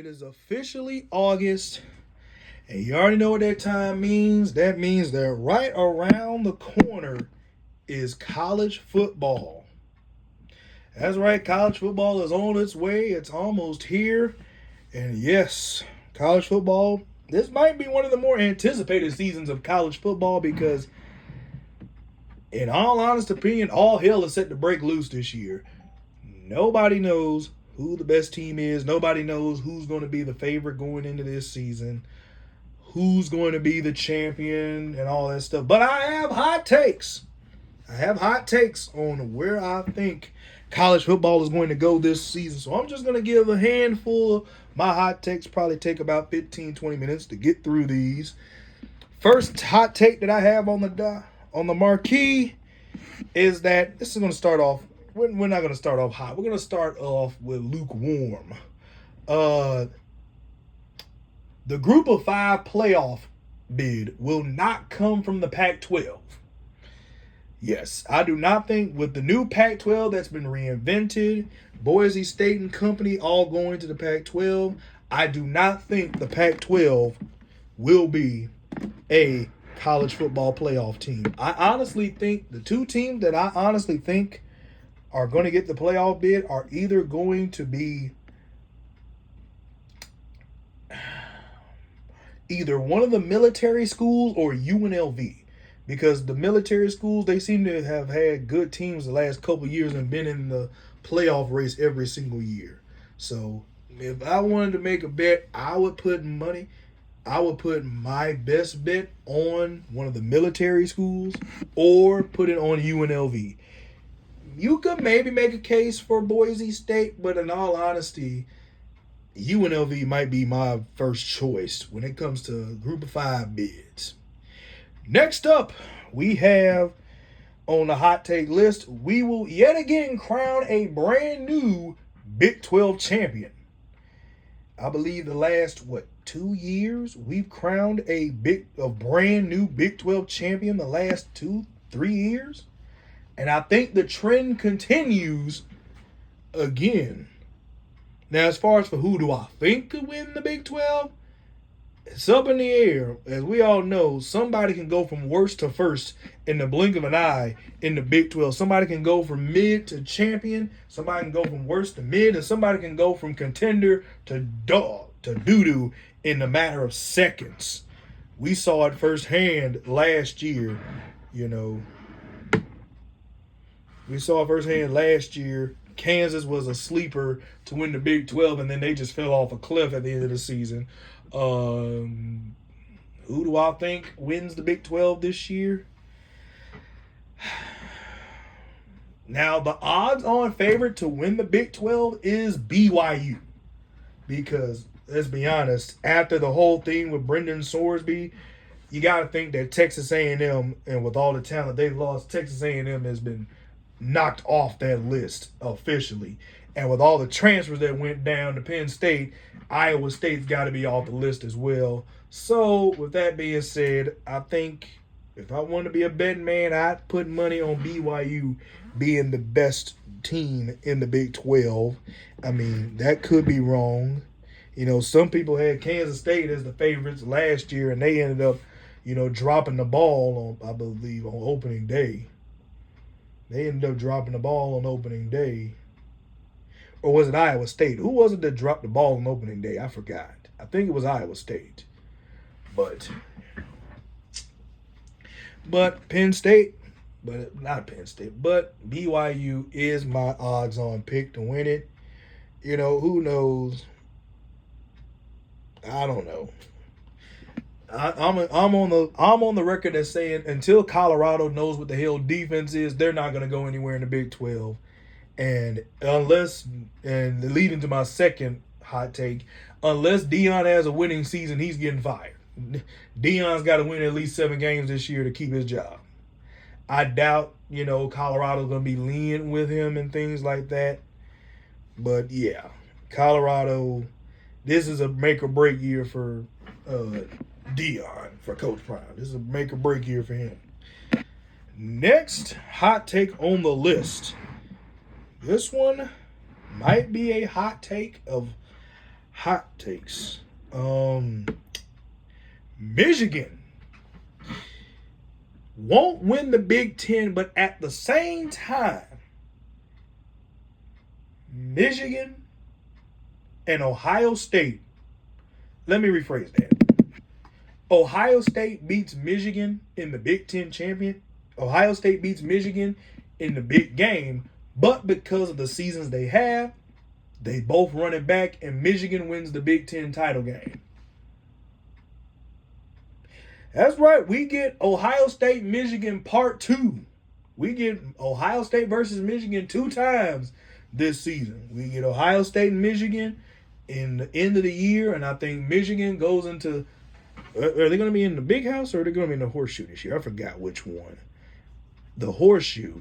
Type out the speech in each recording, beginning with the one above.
It is officially August, and you already know what that time means. That means that right around the corner is college football. That's right, college football is on its way. It's almost here. And yes, college football, this might be one of the more anticipated seasons of college football because, in all honest opinion, all hell is set to break loose this year. Nobody knows who the best team is. Nobody knows who's going to be the favorite going into this season, who's going to be the champion, and all that stuff. But I have hot takes. I have hot takes on where I think college football is going to go this season. So I'm just going to give a handful of my hot takes, probably take about 15, 20 minutes to get through these. First hot take that I have on the marquee is that this is going to start off. We're not going to start off hot. We're going to start off with lukewarm. The Group of Five playoff bid will not come from the Pac-12. Yes, I do not think with the new Pac-12 that's been reinvented, Boise State and company all going to the Pac-12, I do not think the Pac-12 will be a college football playoff team. I honestly think the two teams that I honestly think are going to get the playoff bid are either going to be either one of the military schools or UNLV. Because the military schools, they seem to have had good teams the last couple of years and been in the playoff race every single year. So if I wanted to make a bet, I would put money. I would put my best bet on one of the military schools or put it on UNLV. You could maybe make a case for Boise State, but in all honesty, UNLV might be my first choice when it comes to Group of Five bids. Next up, we have on the hot take list, we will yet again crown a brand new Big 12 champion. I believe the last, 2 years, we've crowned a brand new Big 12 champion the last 2-3 years. And I think the trend continues again. Now, as far as for who do I think could win the Big 12, it's up in the air. As we all know, somebody can go from worst to first in the blink of an eye in the Big 12. Somebody can go from mid to champion. Somebody can go from worst to mid. And somebody can go from contender to dog to doo-doo in a matter of seconds. We saw it firsthand last year, We saw it firsthand last year. Kansas was a sleeper to win the Big 12, and then they just fell off a cliff at the end of the season. Who do I think wins the Big 12 this year? Now, the odds-on favorite to win the Big 12 is BYU. Because, let's be honest, after the whole thing with Brendan Sorsby, you got to think that Texas A&M, and with all the talent they've lost, Texas A&M has been knocked off that list officially. And with all the transfers that went down to Penn State, Iowa State's got to be off the list as well. So, with that being said, I think if I want to be a betting man, I'd put money on BYU being the best team in the Big 12. I mean, that could be wrong. Some people had Kansas State as the favorites last year, and they ended up, dropping the ball on, I believe, on opening day. They ended up dropping the ball on opening day. Or was it Iowa State? Who was it that dropped the ball on opening day? I forgot. I think it was Iowa State. But Penn State, but not Penn State, but BYU is my odds-on pick to win it. Who knows? I don't know. I'm on the record as saying until Colorado knows what the hell defense is, they're not going to go anywhere in the Big 12. And leading to my second hot take, unless Deion has a winning season, he's getting fired. Deion's got to win at least 7 games this year to keep his job. I doubt, Colorado's going to be lenient with him and things like that. But yeah, Colorado, this is a make or break year for Deion, for Coach Prime. This is a make or break year for him. Next hot take on the list. This one might be a hot take of Hot takes. Michigan won't win the Big Ten, but at the same time, Michigan and Ohio State. Let me rephrase that. Ohio State beats Michigan in the Big Ten champion. Ohio State beats Michigan in the big game, but because of the seasons they have, they both run it back, and Michigan wins the Big Ten title game. That's right. We get Ohio State, Michigan part 2. We get Ohio State versus Michigan 2 times this season. We get Ohio State and Michigan in the end of the year, and I think Michigan goes into. Are they going to be in the big house or are they going to be in the horseshoe this year? I forgot which one. The horseshoe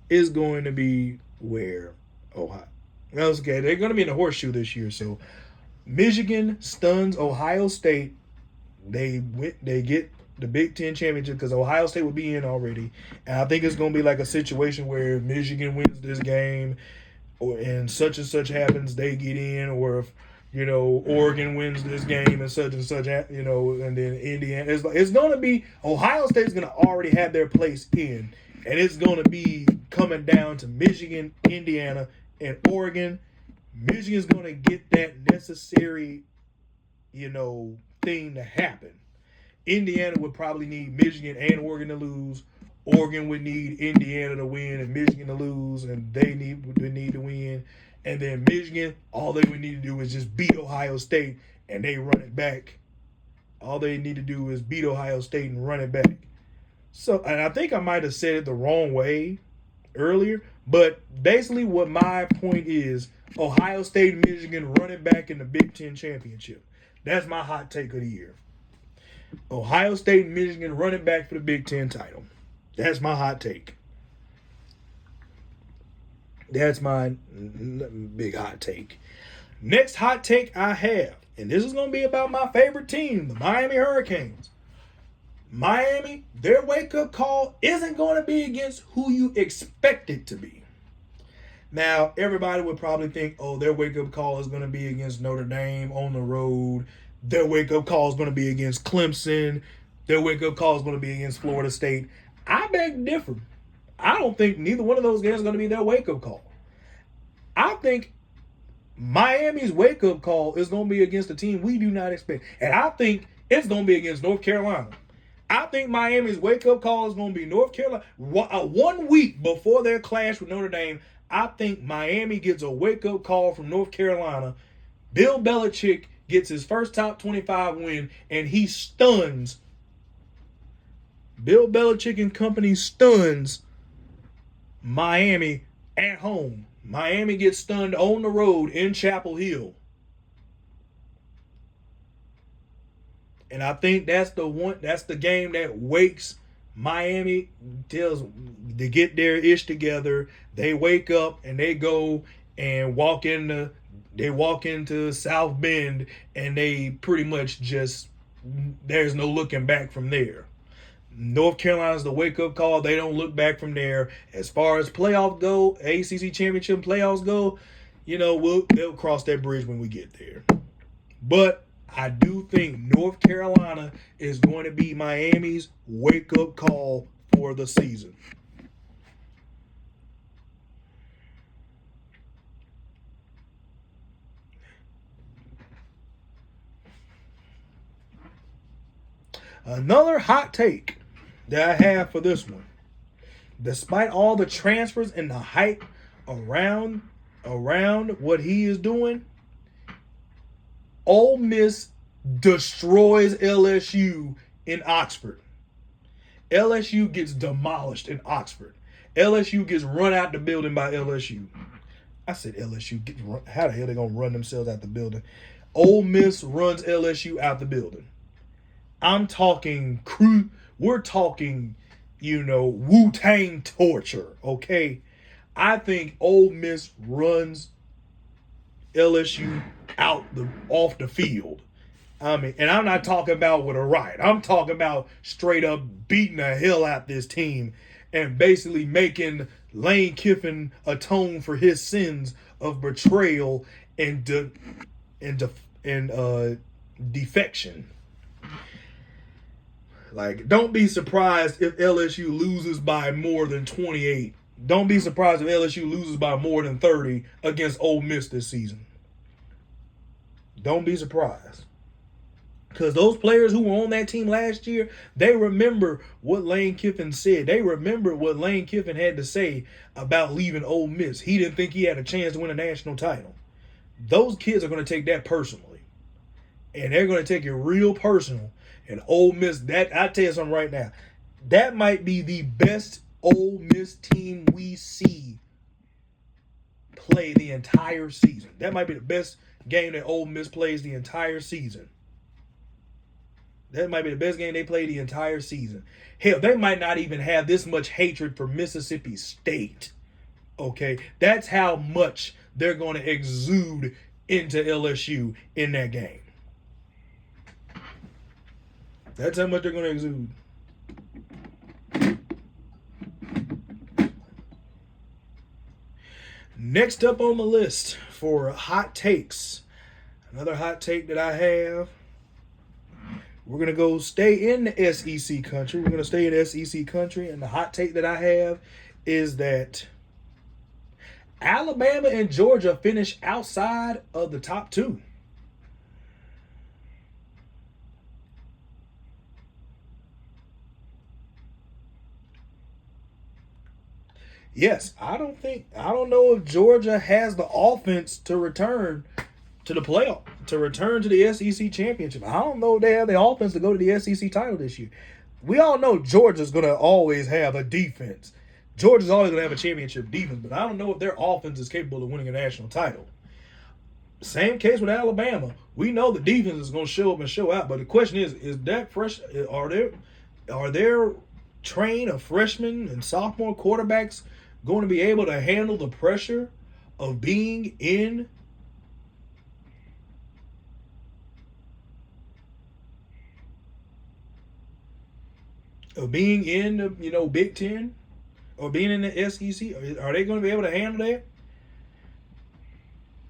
is going to be where Ohio. Okay, they're going to be in the horseshoe this year. So Michigan stuns Ohio State. They get the Big Ten championship because Ohio State will be in already, and I think it's going to be like a situation where Michigan wins this game, and such happens, they get in, or if Oregon wins this game and such, and then Indiana. It's going to be Ohio State's going to already have their place in, and it's going to be coming down to Michigan, Indiana, and Oregon. Michigan's going to get that necessary, thing to happen. Indiana would probably need Michigan and Oregon to lose. Oregon would need Indiana to win and Michigan to lose, and they need to win. And then Michigan, all they would need to do is just beat Ohio State, and they run it back. All they need to do is beat Ohio State and run it back. So, and I think I might have said it the wrong way earlier, but basically what my point is, Ohio State and Michigan run it back in the Big Ten championship. That's my hot take of the year. Ohio State and Michigan run it back for the Big Ten title. That's my hot take. That's my big hot take. Next hot take I have, and this is going to be about my favorite team, the Miami Hurricanes. Miami, their wake-up call isn't going to be against who you expect it to be. Now, everybody would probably think, their wake-up call is going to be against Notre Dame on the road. Their wake-up call is going to be against Clemson. Their wake-up call is going to be against Florida State. I beg to differ. I don't think neither one of those games is going to be their wake-up call. I think Miami's wake-up call is going to be against a team we do not expect. And I think it's going to be against North Carolina. I think Miami's wake-up call is going to be North Carolina. 1 week before their clash with Notre Dame, I think Miami gets a wake-up call from North Carolina. Bill Belichick gets his first top 25 win, and he stuns. Bill Belichick and company stuns Miami at home. Miami gets stunned on the road in Chapel Hill. And I think that's the game that wakes Miami, tells to get their ish together. They wake up and they go and walk into South Bend, and they pretty much just, there's no looking back from there. North Carolina's the wake-up call. They don't look back from there. As far as playoffs go, ACC championship playoffs go, they'll cross that bridge when we get there. But I do think North Carolina is going to be Miami's wake-up call for the season. Another hot take that I have for this one. Despite all the transfers and the hype around what he is doing, Ole Miss destroys LSU in Oxford. LSU gets demolished in Oxford. LSU gets run out the building by LSU. I said LSU gets run. How the hell are they going to run themselves out the building? Ole Miss runs LSU out the building. I'm talking we're talking, Wu-Tang torture, okay? I think Ole Miss runs LSU off the field. And I'm not talking about with a riot. I'm talking about straight up beating the hell out this team and basically making Lane Kiffin atoned for his sins of betrayal and defection. Like, don't be surprised if LSU loses by more than 28. Don't be surprised if LSU loses by more than 30 against Ole Miss this season. Don't be surprised. Because those players who were on that team last year, they remember what Lane Kiffin said. They remember what Lane Kiffin had to say about leaving Ole Miss. He didn't think he had a chance to win a national title. Those kids are going to take that personally. And they're going to take it real personal. And Ole Miss, that I tell you something right now, that might be the best Ole Miss team we see play the entire season. That might be the best game that Ole Miss plays the entire season. That might be the best game they play the entire season. Hell, they might not even have this much hatred for Mississippi State. Okay? That's how much they're going to exude into LSU in that game. That's how much they're going to exude. Next up on the list for hot takes. Another hot take that I have. We're going to go stay in the SEC country. We're going to stay in SEC country. And the hot take that I have is that Alabama and Georgia finish outside of the top two. Yes, I don't know if Georgia has the offense to return to the playoff, to return to the SEC championship. I don't know if they have the offense to go to the SEC title this year. We all know Georgia's going to always have a defense. Georgia's always going to have a championship defense, but I don't know if their offense is capable of winning a national title. Same case with Alabama. We know the defense is going to show up and show out, but the question is that fresh? Are there trained of freshmen and sophomore quarterbacks going to be able to handle the pressure of being in the Big Ten or being in the SEC? Are they going to be able to handle that?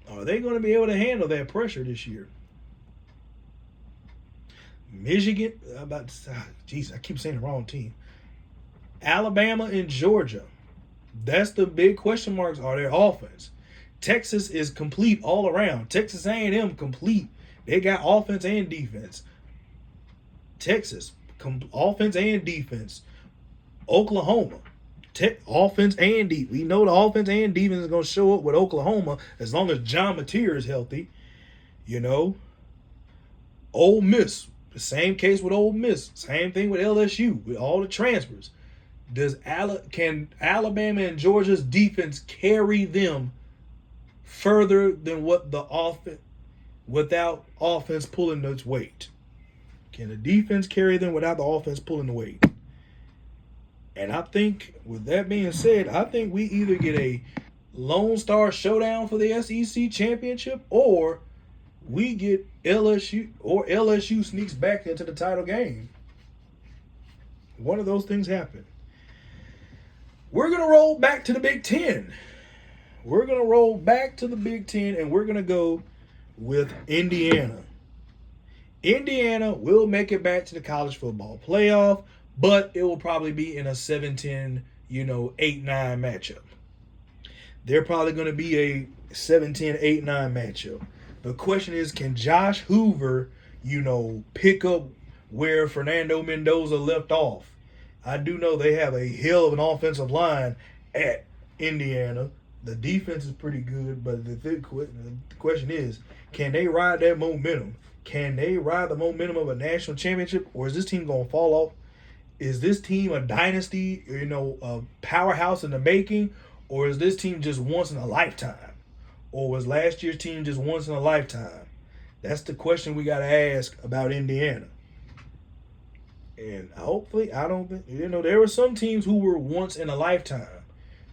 Are they going to be able to handle that pressure this year? Michigan, I keep saying the wrong team. Alabama and Georgia. That's the big question marks are their offense. Texas is complete all around. Texas A&M complete. They got offense and defense. Texas, offense and defense. Oklahoma, offense and defense. We know the offense and defense is going to show up with Oklahoma as long as John Mateer is healthy. Ole Miss, the same case with Ole Miss. Same thing with LSU, with all the transfers. Can Alabama and Georgia's defense carry them further than what the offense without offense pulling its weight? Can the defense carry them without the offense pulling the weight? And I think, with that being said, I think we either get a Lone Star Showdown for the SEC championship, or we get LSU sneaks back into the title game. One of those things happen. We're going to roll back to the Big Ten. We're going to roll back to the Big Ten, and we're going to go with Indiana. Indiana will make it back to the college football playoff, but it will probably be in a 7-10, 8-9 matchup. They're probably going to be a 7-10, 8-9 matchup. The question is, can Josh Hoover, pick up where Fernando Mendoza left off? I do know they have a hell of an offensive line at Indiana. The defense is pretty good, but the question is, can they ride that momentum? Can they ride the momentum of a national championship, or is this team going to fall off? Is this team a dynasty, a powerhouse in the making, or is this team just once in a lifetime? Or was last year's team just once in a lifetime? That's the question we got to ask about Indiana. And hopefully, there were some teams who were once in a lifetime.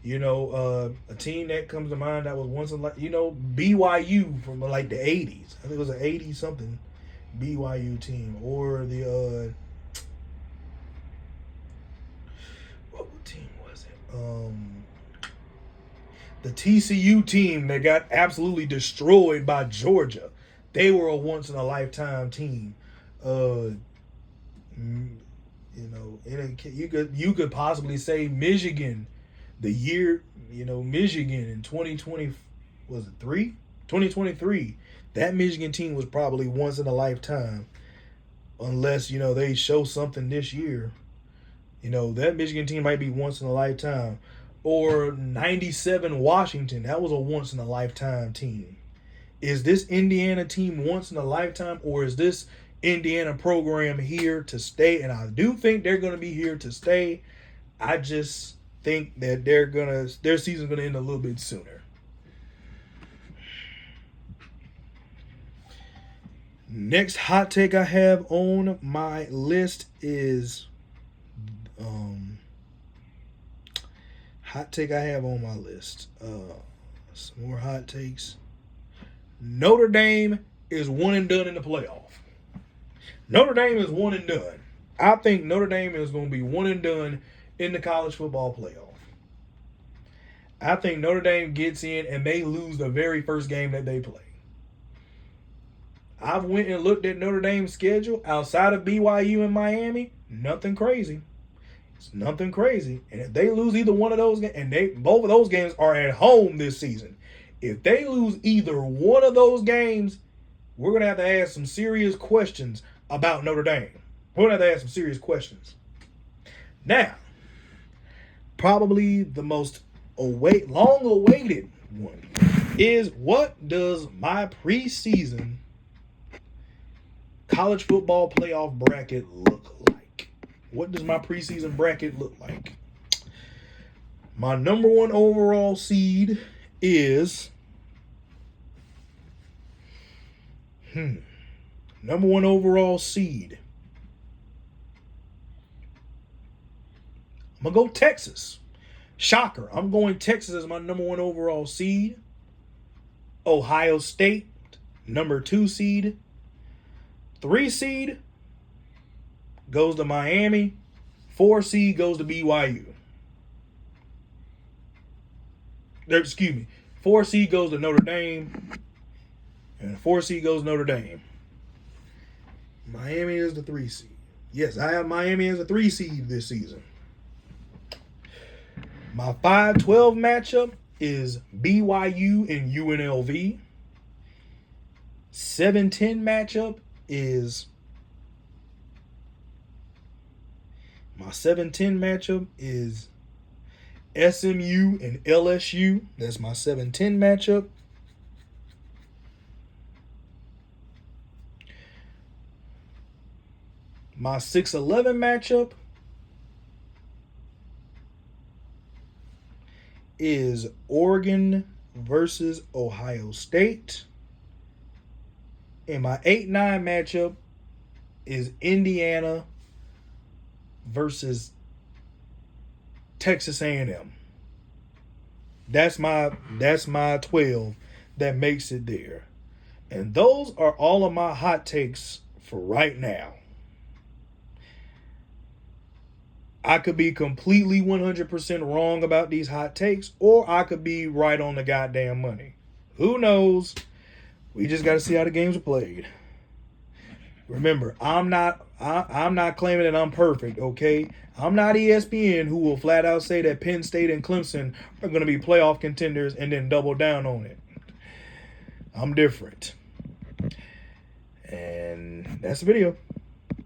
A team that comes to mind that was once in BYU from like the 80s. I think it was an 80-something BYU team. Or the, what team was it? The TCU team that got absolutely destroyed by Georgia. They were a once in a lifetime team. You could possibly say Michigan, the year, Michigan in 2020, was it 2023. That Michigan team was probably once in a lifetime, unless they show something this year. That Michigan team might be once in a lifetime. Or 97 Washington, that was a once in a lifetime team. Is this Indiana team once in a lifetime, or is this Indiana program here to stay? And I do think they're going to be here to stay. I just think that their season's going to end a little bit sooner. Next hot take I have on my list is some more hot takes. Notre Dame is one and done in the playoff. Notre Dame is one and done. I think Notre Dame is going to be one and done in the college football playoff. I think Notre Dame gets in and they lose the very first game that they play. I've went and looked at Notre Dame's schedule outside of BYU and Miami. Nothing crazy. It's nothing crazy. And if they lose either one of those games, and both of those games are at home this season, if they lose either one of those games, we're going to have to ask some serious questions about Notre Dame. We're going to have to ask some serious questions. Now, probably the most long-awaited one is, what does my preseason college football playoff bracket look like? What does my preseason bracket look like? My number one overall seed is number one overall seed. I'm going to go Texas. Shocker. I'm going Texas as my number one overall seed. Ohio State, number 2 seed. 3 seed goes to Miami. 4 seed goes to BYU. 4 seed goes to Notre Dame. And 4 seed goes to Notre Dame. Miami is the 3 seed. Yes, I have Miami as a 3 seed this season. My 5-12 matchup is BYU and UNLV. 7-10 matchup is SMU and LSU. That's my 7-10 matchup. My 6-11 matchup is Oregon versus Ohio State. And my 8-9 matchup is Indiana versus Texas A&M. That's my 12 that makes it there. And those are all of my hot takes for right now. I could be completely 100% wrong about these hot takes, or I could be right on the goddamn money. Who knows? We just got to see how the games are played. Remember, I'm not claiming that I'm perfect, okay? I'm not ESPN, who will flat out say that Penn State and Clemson are going to be playoff contenders and then double down on it. I'm different. And that's the video.